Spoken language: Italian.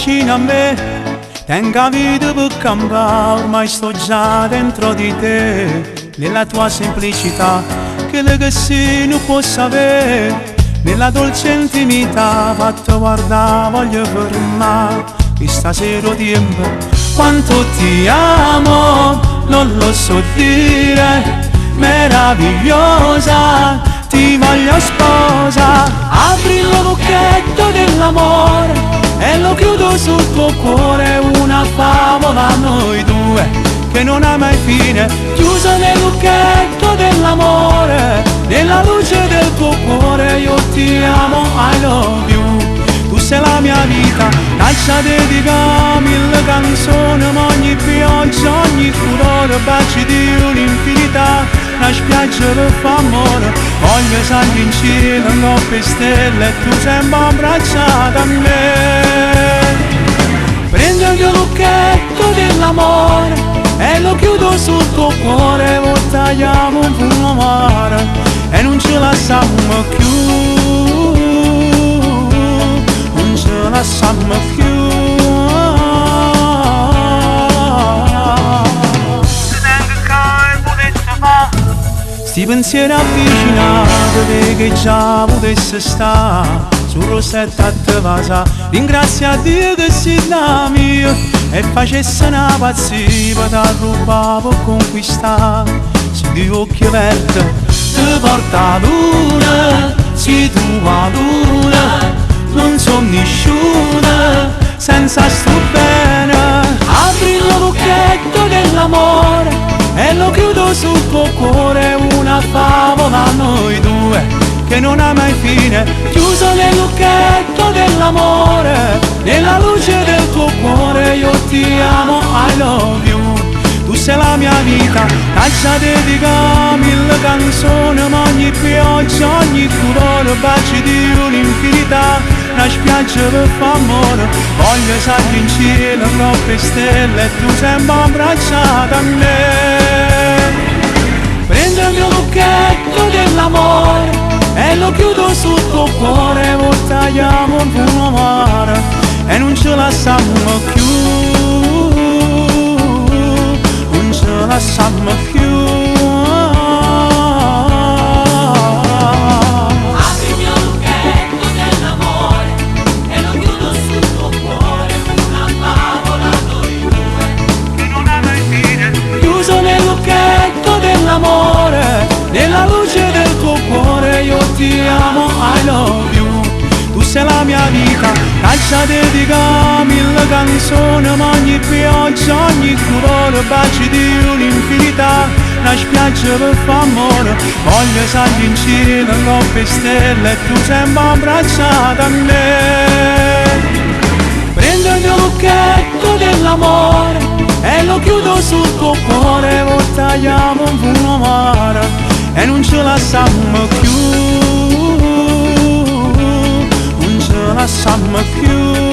vicino a me. Tenga vita per cambiare, ormai sto già dentro di te. Nella tua semplicità, quello che si non può sapere. Nella dolce intimità, fatto guardare, voglio fermare. Questa sera tempo, quanto ti amo, non lo so dire. Meravigliosa, ti voglio sposa. Apri il lucchetto dell'amore e lo chiudo sul tuo cuore. Una favola noi due che non ha mai fine, chiusa nel lucchetto dell'amore. Nella luce del tuo cuore io ti amo, I love you. Tu sei la mia vita, lascia dedicare mille canzoni, ma ogni pioggia, ogni colore, baci di un'infinità. Una spiaggia per fare amore, voglio salire in cielo, notte stelle, e tu sempre abbracciata a me. Prendo il mio lucchetto dell'amore e lo chiudo sul tuo cuore. Lo tagliamo un pugno amaro e non ce lasciamo più, non ce lasciamo più. Sti pensieri avvicinati che già potesse stare sul rossetto a te vasa. Ringrazia a Dio che sei da mio e facesse una pazzia da rubare per conquistare. Se di occhi aperti ti porta luna, se tua luna non so nessuno senza sto bene. Apri il lucchetto dell'amore e lo chiudo sul tuo cuore. Una favola noi due che non ha mai fine, chiuso nel lucchetto dell'amore. Nella luce del tuo cuore io ti amo, I love you. Tu sei la mia vita, caccia dedica mille canzoni, ma ogni pioggia, ogni colore, baci di un'infinità. Una spiaggia per fare amore, voglio salire in cielo, troppe stelle, e tu sempre abbracciata a me. Prendo il mio lucchetto dell'amore e lo chiudo sul tuo cuore. Lo tagliamo un pugno amaro e non ce lasciamo più, non ce lasciamo più. Nella luce del tuo cuore io ti amo, I love you. Tu sei la mia vita, lascia dedica mille canzoni, ma ogni pioggia, ogni colore, baci di un'infinità. Una spiaggia per fare amore, voglio salire in cielo, notte stelle, e tu sempre abbracciata a me. Prendo il mio lucchetto dell'amore e lo chiudo sul tuo cuore. Lo tagliamo un pugno amaro e non ce lasciamo più, non ce lasciamo più.